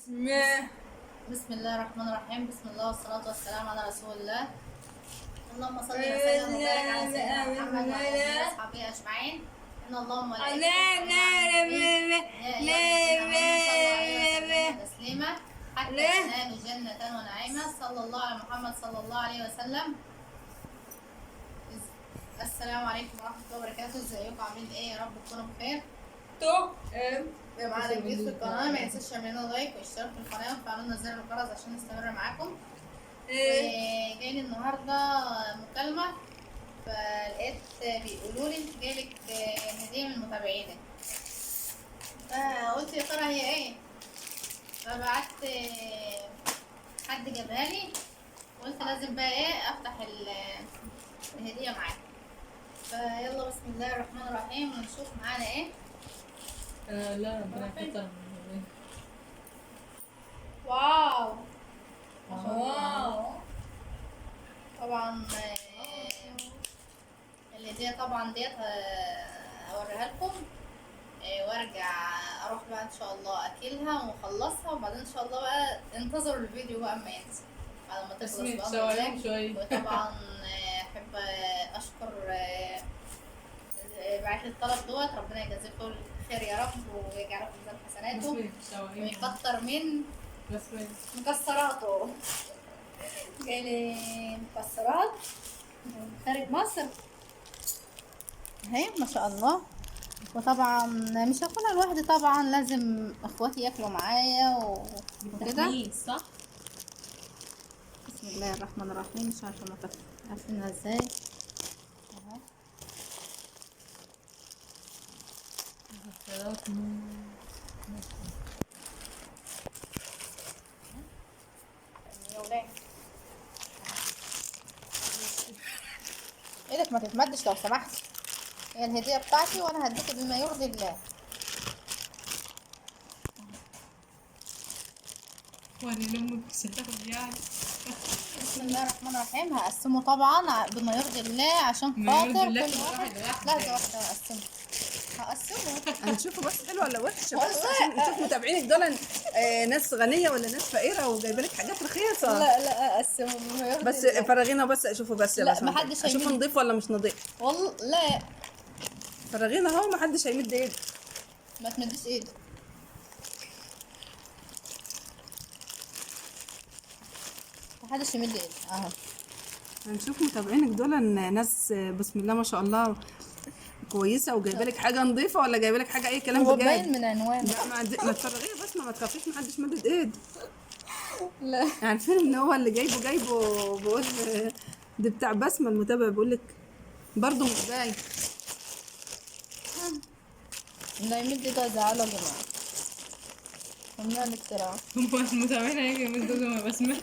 بسم الله الرحمن الرحيم. بسم الله والصلاة والسلام على رسول الله. اللهم صل وسلم وبارك على سيدنا محمد وعلى آله وصحبه أجمعين. إن الله وملائكته تسليما حتى تنالوا جنة ونعيما. صلى الله على محمد صلى الله عليه وسلم. السلام عليكم ورحمة الله وبركاته. ازيكم عاملين ايه؟ يا رب تكونوا بخير. يا معانا جديد في القناة، ما ينساش تعملوا لايك واشتراك في القناة وتفعلوا لنا زر الجرس عشان نستمر معاكم. جايلي النهارده مكالمة، فلقيت بيقولوا لي انت جايلك هدية من متابعينك، فقلت يا ترى هي ايه؟ فبعت حد جابها لي، قلت لازم بقى ايه افتح الهدية معاكم. فيلا بسم الله الرحمن الرحيم ونشوف معانا ايه. لا ربنا يكتر. واو واو. طبعا الهدية طبعا ديت هوريها لكم وارجع اروح بقى ان شاء الله اكلها واخلصها، وبعدين ان شاء الله بقى انتظروا الفيديو بقى اما ينزل بعد ما تخلص بقى شوية. وطبعا احب اشكر بعت لي الطلب دوت، ربنا يجازيكم خير يا رب ويجعله في ميزان حسناته ويكتر من مكسراته. جايلي مكسرات من خارج مصر اهي ما شاء الله. وطبعا مش هاكلها لوحدي، طبعا لازم اخواتي ياكلوا معايا وكده. صح. بسم الله الرحمن الرحيم. مش عارفه ما عارفينها ازاي اهو. يا ولاد ايدك ما تتمدش لو سمحت، هي الهدية بتاعتي وانا هديك بما يرضي الله. وانا لامك ستاخد يعني. بسم الله الرحمن الرحيم. هقسمه طبعا بما يرضي الله عشان بما خاطر يرضي الله كل واحد لحظة واحدة هقسمه. هنشوفه بس حلو ولا وحش، بس والله. عشان نشوف متابعينك دول ناس غنيه ولا ناس فقيره وجايبه لك حاجات رخيصه. لا اقسمه بما يرضي بس الله. فرغينا بس اشوفه بس يا لا، باشمهندس. محدش اشوفه هيمد. نضيف ولا مش نضيف. والله لا، فرغينا اهو، محدش هيمد ايده. ما تمدش ايدك. محدش يمد ايده اهو. هنشوف متابعينك دول ناس بسم الله ما شاء الله كويسه وجايبه لك حاجه نضيفه ولا جايبه لك حاجه اي كلام هو بجد. باين من عنوان. لا ما تفرغيه بس، ما تخافيش، محدش مدد ايده. لا عارفين ان هو اللي جايبه بقول ده بتاع بسمه المتابع، بيقول لك برضه مش باين. لا يمد ايده يزعله يا جماعة. ممنوع الاختراع. هم المتابعين هيجي يمدوا ما بسمع.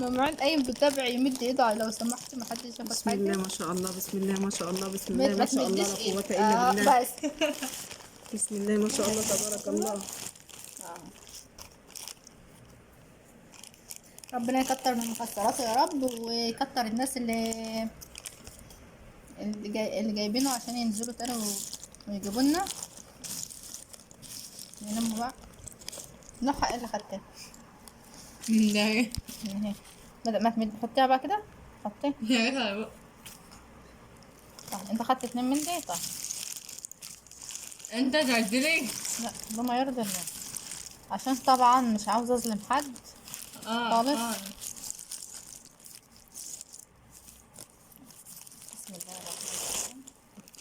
ممنوع اي متابع يمد ايده لو سمحت، ما حدش ياخد بسم حاجة. الله ما شاء الله، بسم الله ما شاء الله، بسم الله ما ما شاء الله، تمدش لا قوة ايدك. إلا بالله. بس بسم الله ما شاء الله تبارك الله. ربنا يكتر من مكسراته يا رب، ويكتر الناس اللي جايبينه عشان ينزلوا تاني ويجيبوا لنا ينموا بقى. نوعها ايه اللي خدتها؟ لا اهي. ما تمد، حطيها بقى كده، حطيها. يا ريتها بقى. طيب انت خدت 2 من دي. طيب انت تعدلي. لا بما يرضي الله، عشان طبعا مش عاوزه اظلم حد خالص. بسم الله الرحمن الرحيم.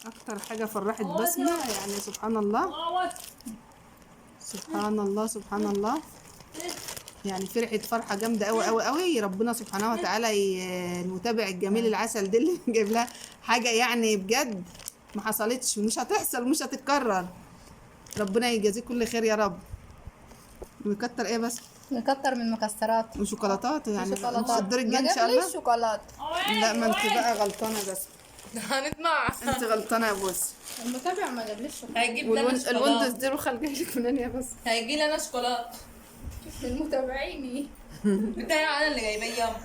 أكتر حاجة فرحت بسمة يعني سبحان الله سبحان الله سبحان الله، يعني فرحت فرحة جامدة أوي أوي أوي. ربنا سبحانه وتعالى المتابع الجميل العسل ده اللي جايب لها حاجة يعني بجد ما حصلتش ومش هتحصل ومش هتتكرر. ربنا يجازيه كل خير يا رب ويكتر ايه بس. نكتر من مكسرات وشوكولاتات يعني شوكولاتات. الدور ما الجاي ان شاء الله. جابليش شوكولاته. لا ما انت بقى غلطانه، بس هنطمع. انت غلطانه يا بوس. المتابع ما جابليش شوكولاته. هيجيب لنا الويندوز شوكولاته. دي روح جايلك منين يا بس. هيجي لنا شوكولاته. المتابعيني بتاعي انا اللي جايباه ياما.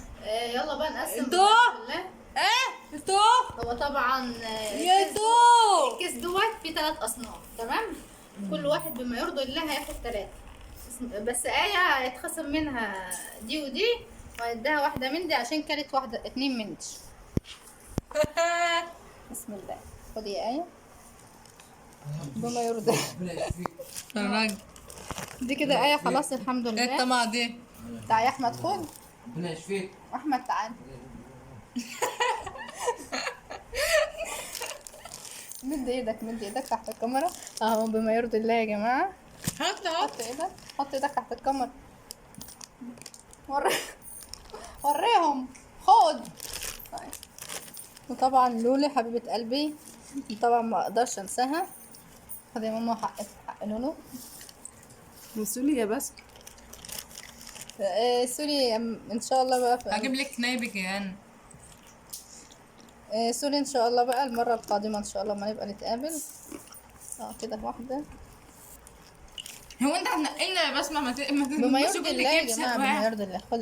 يلا بقى نقسم. انتوا؟ بالله. انتوا هو طبعا يا تو الكيس دوت فيه 3 اصناف، تمام؟ كل واحد بما يرضي الله هياخد 3. بس آية هيتخصم منها دي ودي، وهيديها واحدة من دي عشان كانت واحدة 2 من دي. بسم الله. خدي يا آية بما يرضي. الراجل دي كده آية خلاص الحمد ايه لله. الطمع دي؟ تعالى يا أحمد خد. ربنا يشفيك. أحمد تعالى. مد ايدك، مد ايدك تحت الكاميرا اهو بما يرضي الله يا جماعة. حط حط ايدك، حط ايدك تحت الكاميرا. وريهم. خد. طيب. وطبعا لولي حبيبة قلبي طبعا ما اقدرش انساها. خدي يا ماما حق لولو. مسؤولية بس. سوري ان شاء الله بقى هجيب لك نايبك يا هنا. سوري ان شاء الله بقى المرة القادمة ان شاء الله ما نبقى نتقابل. كده واحدة. هو انت هتنقلنا يا بسمة ما بما تنسوش يرضي كل الله يا كبسة جماعة، بما واحد. يرضي الله. خد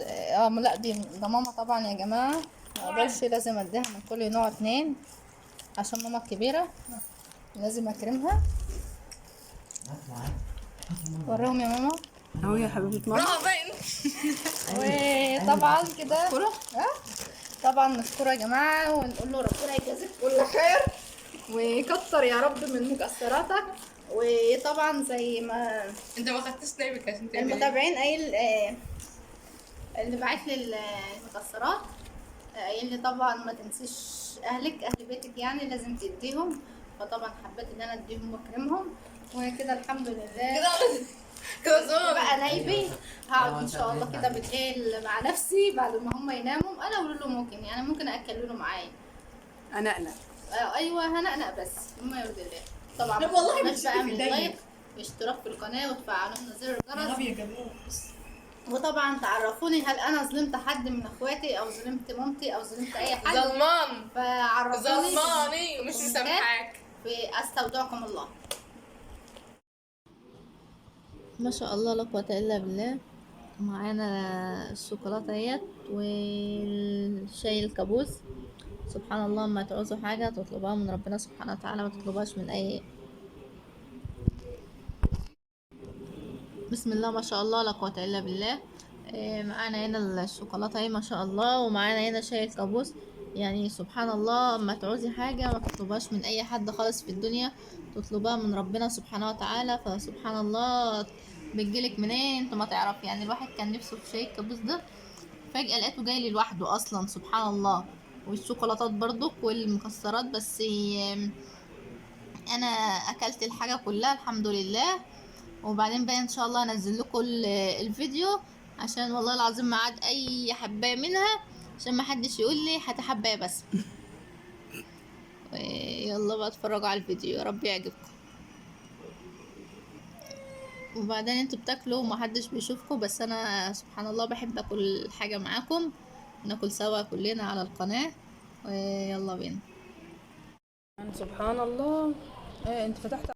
لا ده ماما طبعا يا جماعة ما اقدرش، لازم اديها من كل نوع 2 عشان ماما الكبيرة لازم اكرمها. وراهم يا ماما. اهو يا حبيبة ماما. راح باين. وطبعا كده طبعا نشكره يا جماعة ونقول له ربنا يجازيك كل خير ويكتر يا رب من مكسراتك. وطبعا زي ما انت ما خدتش نايبك عشان تعمل ايه؟ المتابعين قايل اللي بعت لي المكسرات قايل لي طبعا ما تنسيش اهلك، اهل بيتك يعني لازم تديهم. فطبعا حبيت ان انا اديهم واكرمهم وكده الحمد لله. كده زمان بقى نايبي هقعد ان شاء الله كده بالليل مع نفسي بعد ما هم يناموا. انا اقول له ممكن يعني ممكن اكل له معايا. انا انا ايوه هنقنق بس بما يرضي الله. طبعا لا والله ما مش تنساش بقى من في ايديا. لايك واشتراك في القناه وتفعلوا زر الجرس. يا جاموس. وطبعا تعرفوني هل انا ظلمت حد من اخواتي او ظلمت مامتي او ظلمت اي حد. ظلمان فعرفوني ظلماني ومش مسامحاك. استودعكم الله. ما شاء الله لا قوة الا بالله. معانا الشوكولاته اهيت والشاي الكابوس. سبحان الله لما تعوزوا حاجه تطلبوها من ربنا سبحانه وتعالى، ما تطلبوهاش من اي. بسم الله ما شاء الله لا قوة الا بالله. معانا هنا الشوكولاته اهي ما شاء الله، ومعانا هنا شاي الكابوس. يعني سبحان الله اما تعوزي حاجه ما تطلبهاش من اي حد خالص في الدنيا، تطلبها من ربنا سبحانه وتعالى. فسبحان الله بتجيلك منين انت ما تعرف. يعني الواحد كان نفسه في شاي الكابوس ده فجأة لقيته جاي لي لوحده اصلا سبحان الله. والشوكولاتات برضو والمكسرات بس انا اكلت الحاجه كلها الحمد لله. وبعدين بقى ان شاء الله انزل لكم الفيديو عشان والله العظيم ما عاد اي حبايه منها عشان ما حدش يقول لي هات حبايه بس. يلا بقى اتفرجوا على الفيديو يا رب يعجبكم. وبعدين انتوا بتاكلوا ومحدش بيشوفكم بس انا سبحان الله بحب اكل حاجه معاكم، ناكل سوا كلنا على القناه. ويلا بينا. سبحان الله. انت فتحت